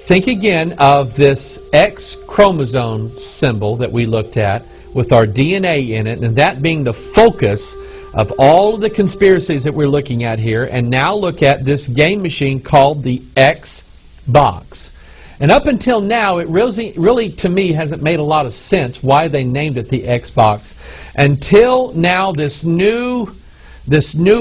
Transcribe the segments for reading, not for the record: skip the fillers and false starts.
think again of this X chromosome symbol that we looked at with our DNA in it, and that being the focus of all of the conspiracies that we're looking at here. And now look at this game machine called the Xbox. And up until now, it really to me hasn't made a lot of sense why they named it the Xbox. Until now, this new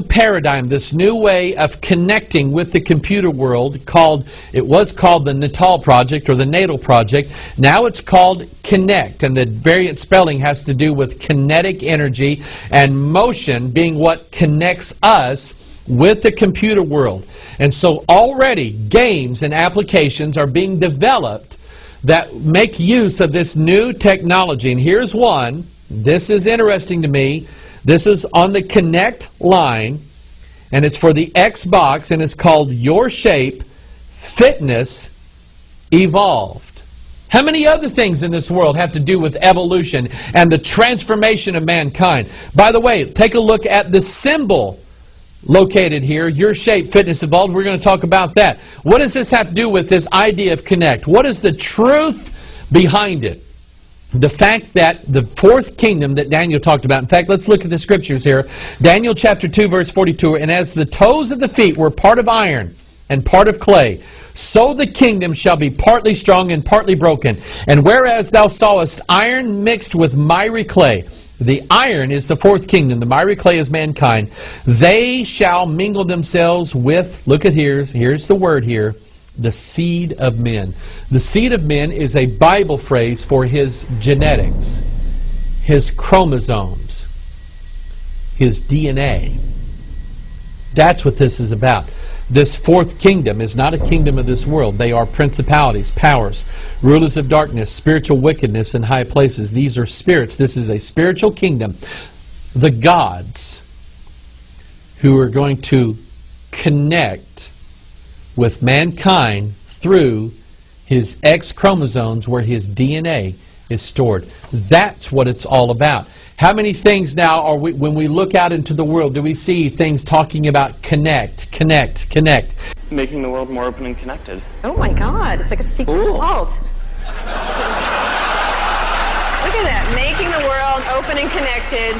paradigm, this new way of connecting with the computer world it was called the Natal Project or the Natal Project. Now it's called Kinect, and the variant spelling has to do with kinetic energy and motion being what connects us with the computer world. And so already games and applications are being developed that make use of this new technology. And here's one. This is interesting to me. This is on the Kinect line, and it's for the Xbox, and it's called Your Shape Fitness Evolved. How many other things in this world have to do with evolution and the transformation of mankind? By the way, take a look at the symbol located here, Your Shape Fitness Evolved. We're going to talk about that. What does this have to do with this idea of Kinect? What is the truth behind it? The fact that the fourth kingdom that Daniel talked about, in fact, let's look at the scriptures here. Daniel chapter 2, verse 42, and as the toes of the feet were part of iron and part of clay, so the kingdom shall be partly strong and partly broken. And whereas thou sawest iron mixed with miry clay, the iron is the fourth kingdom, the miry clay is mankind, they shall mingle themselves with, look at here's the word here, the seed of men. The seed of men is a Bible phrase for his genetics, his chromosomes, his DNA. That's what this is about. This fourth kingdom is not a kingdom of this world. They are principalities, powers, rulers of darkness, spiritual wickedness in high places. These are spirits. This is a spiritual kingdom. The gods who are going to connect with mankind through his X chromosomes where his DNA is stored. That's what it's all about. How many things now are we, when we look out into the world, do we see things talking about connect, connect, connect? Making the world more open and connected. Oh my God, it's like a secret vault. Look at that, making the world open and connected,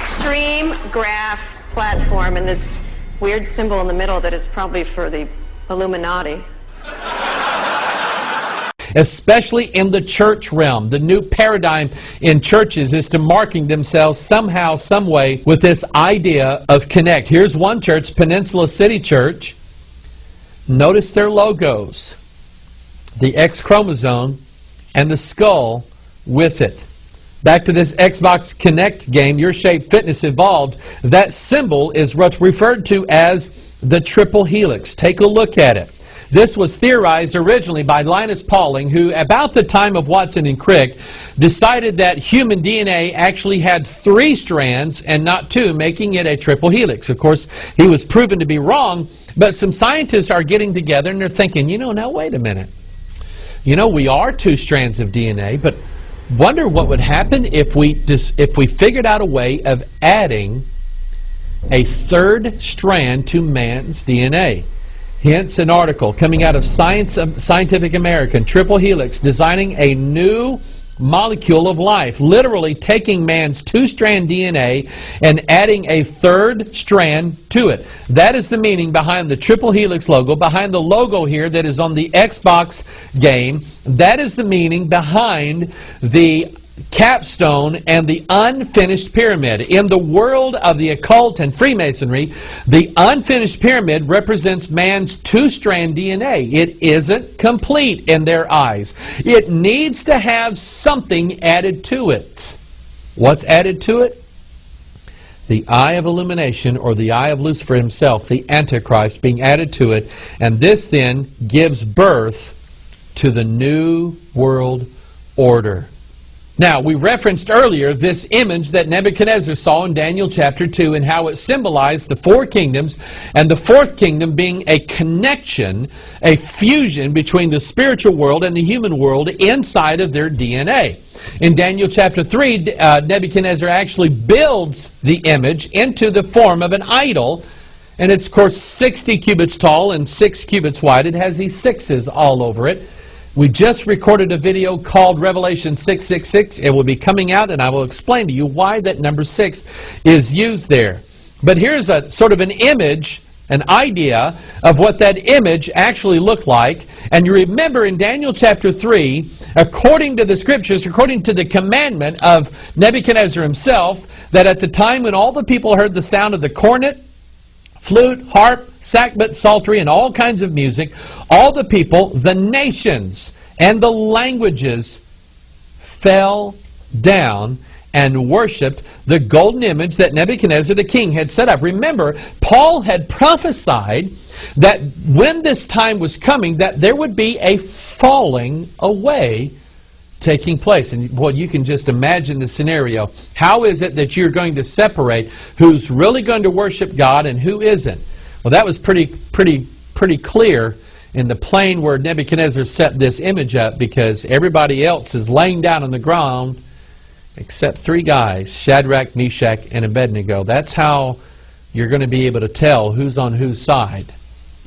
stream graph platform, and this weird symbol in the middle that is probably for the Illuminati. Especially in the church realm. The new paradigm in churches is to marking themselves somehow, some way with this idea of connect. Here's one church, Peninsula City Church. Notice their logos. The X chromosome and the skull with it. Back to this Xbox Kinect game, Your Shape Fitness Evolved. That symbol is what's referred to as the triple helix. Take a look at it. This was theorized originally by Linus Pauling, who, about the time of Watson and Crick, decided that human DNA actually had 3 strands and not 2, making it a triple helix. Of course, he was proven to be wrong, but some scientists are getting together and they're thinking, now wait a minute. We are 2 strands of DNA, but wonder what would happen if we figured out a way of adding a 3rd strand to man's DNA. Hence an article coming out of Scientific American, Triple Helix, designing a new molecule of life, literally taking man's 2-strand DNA and adding a 3rd strand to it. That is the meaning behind the Triple Helix logo, behind the logo here that is on the Xbox game. That is the meaning behind the capstone and the unfinished pyramid. In the world of the occult and Freemasonry, the unfinished pyramid represents man's 2-strand DNA. It isn't complete in their eyes. It needs to have something added to it. What's added to it? The eye of illumination, or the eye of Lucifer himself, the Antichrist, being added to it. And this then gives birth to the new world order. Now, we referenced earlier this image that Nebuchadnezzar saw in Daniel chapter 2 and how it symbolized the 4 kingdoms, and the 4th kingdom being a connection, a fusion between the spiritual world and the human world inside of their DNA. In Daniel chapter 3, Nebuchadnezzar actually builds the image into the form of an idol, and it's, of course, 60 cubits tall and 6 cubits wide. It has these 6s all over it. We just recorded a video called Revelation 666. It will be coming out, and I will explain to you why that number 6 is used there. But here's a sort of an image, an idea of what that image actually looked like. And you remember in Daniel chapter 3, according to the Scriptures, according to the commandment of Nebuchadnezzar himself, that at the time when all the people heard the sound of the cornet, flute, harp, sackbut, psaltery, and all kinds of music, all the people, the nations, and the languages fell down and worshipped the golden image that Nebuchadnezzar the king had set up. Remember, Paul had prophesied that when this time was coming, that there would be a falling away taking place. And boy, you can just imagine the scenario. How is it that you're going to separate who's really going to worship God and who isn't? Well, that was pretty clear in the plain where Nebuchadnezzar set this image up, because everybody else is laying down on the ground except 3 guys, Shadrach, Meshach, and Abednego. That's how you're going to be able to tell who's on whose side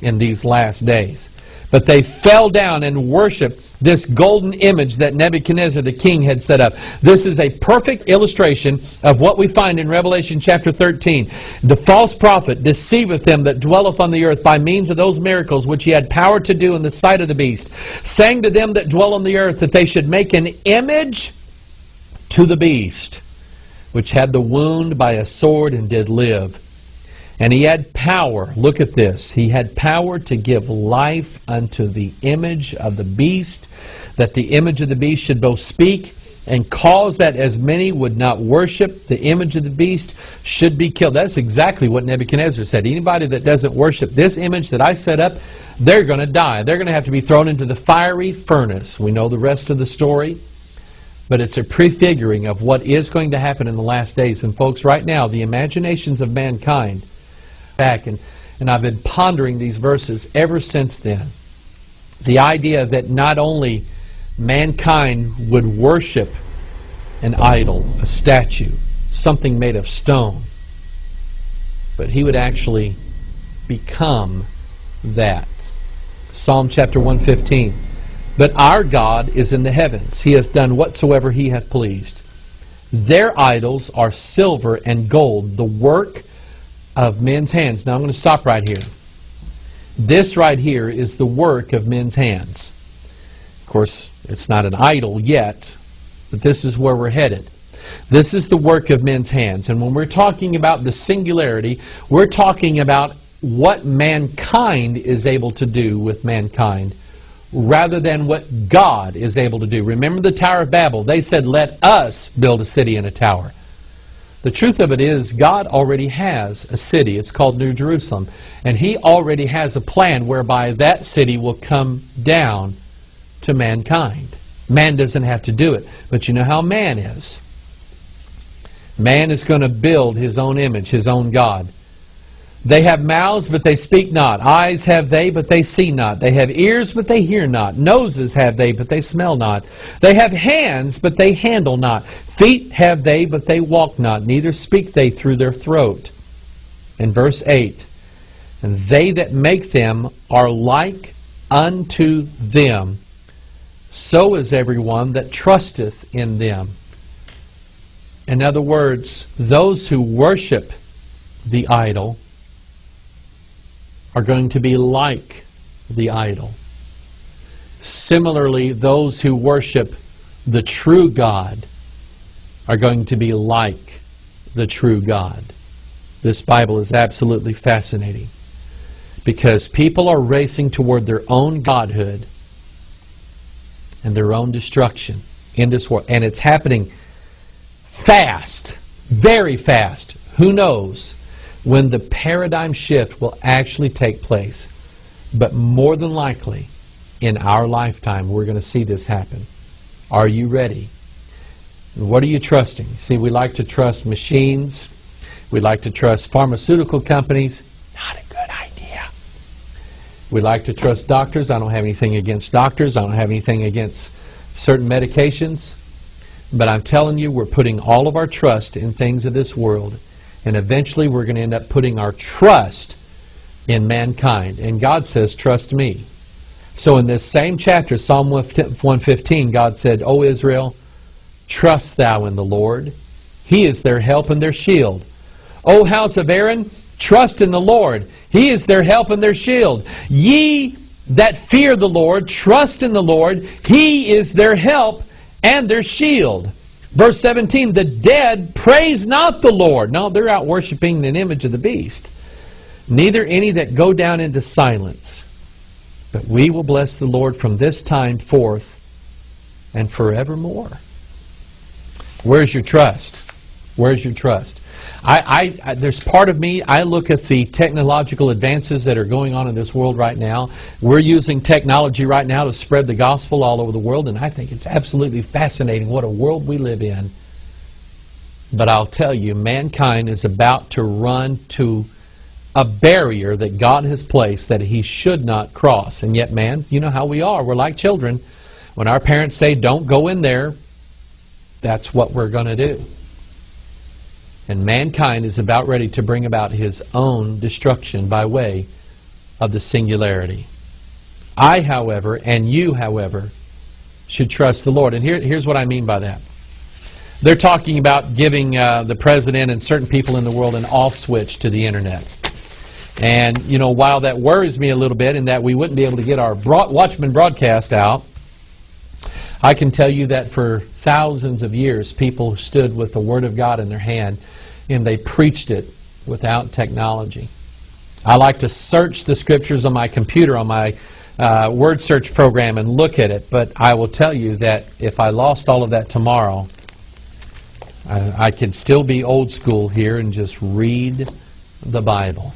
in these last days. But they fell down and worshiped this golden image that Nebuchadnezzar the king had set up. This is a perfect illustration of what we find in Revelation chapter 13. The false prophet deceiveth them that dwelleth on the earth by means of those miracles which he had power to do in the sight of the beast, saying to them that dwell on the earth that they should make an image to the beast, which had the wound by a sword and did live. And he had power, look at this, he had power to give life unto the image of the beast, that the image of the beast should both speak and cause that as many would not worship the image of the beast should be killed. That's exactly what Nebuchadnezzar said. Anybody that doesn't worship this image that I set up, they're going to die. They're going to have to be thrown into the fiery furnace. We know the rest of the story, but it's a prefiguring of what is going to happen in the last days. And folks, right now, the imaginations of mankind back, and I've been pondering these verses ever since then. The idea that not only mankind would worship an idol, a statue, something made of stone, but he would actually become that. Psalm chapter 115. But our God is in the heavens. He hath done whatsoever he hath pleased. Their idols are silver and gold, the work of men's hands. Now I'm going to stop right here. This right here is the work of men's hands. Of course, it's not an idol yet, but this is where we're headed. This is the work of men's hands. And when we're talking about the singularity, we're talking about what mankind is able to do with mankind, rather than what God is able to do. Remember the Tower of Babel? They said, let us build a city and a tower. The truth of it is, God already has a city. It's called New Jerusalem. And He already has a plan whereby that city will come down to mankind. Man doesn't have to do it. But you know how man is. Man is going to build his own image, his own God. They have mouths, but they speak not. Eyes have they, but they see not. They have ears, but they hear not. Noses have they, but they smell not. They have hands, but they handle not. Feet have they, but they walk not. Neither speak they through their throat. In verse 8, and they that make them are like unto them. So is everyone that trusteth in them. In other words, those who worship the idol are going to be like the idol. Similarly, those who worship the true God are going to be like the true God. This Bible is absolutely fascinating, because people are racing toward their own godhood and their own destruction in this world. And it's happening fast, very fast. Who knows when the paradigm shift will actually take place? But more than likely, in our lifetime, we're going to see this happen. Are you ready? What are you trusting? See, we like to trust machines. We like to trust pharmaceutical companies. Not a good idea. We like to trust doctors. I don't have anything against doctors. I don't have anything against certain medications. But I'm telling you, we're putting all of our trust in things of this world. And eventually we're going to end up putting our trust in mankind. And God says, trust me. So in this same chapter, Psalm 115, God said, O Israel, trust thou in the Lord. He is their help and their shield. O house of Aaron, trust in the Lord. He is their help and their shield. Ye that fear the Lord, trust in the Lord. He is their help and their shield. Verse 17, the dead praise not the Lord. No, they're out worshiping an image of the beast. Neither any that go down into silence. But we will bless the Lord from this time forth and forevermore. Where's your trust? Where's your trust? There's part of me, I look at the technological advances that are going on in this world right now. We're using technology right now to spread the gospel all over the world, and I think it's absolutely fascinating what a world we live in. But I'll tell you, mankind is about to run to a barrier that God has placed that he should not cross. And yet, man, you know how we are. We're like children. When our parents say, don't go in there, that's what we're going to do. And mankind is about ready to bring about his own destruction by way of the singularity. I, however, and you, however, should trust the Lord. And here's what I mean by that. They're talking about giving the president and certain people in the world an off switch to the internet. And, you know, while that worries me a little bit in that we wouldn't be able to get our Watchman broadcast out, I can tell you that for thousands of years, people stood with the Word of God in their hand, and they preached it without technology. I like to search the Scriptures on my computer, on my word search program, and look at it, but I will tell you that if I lost all of that tomorrow, I could still be old school here and just read the Bible.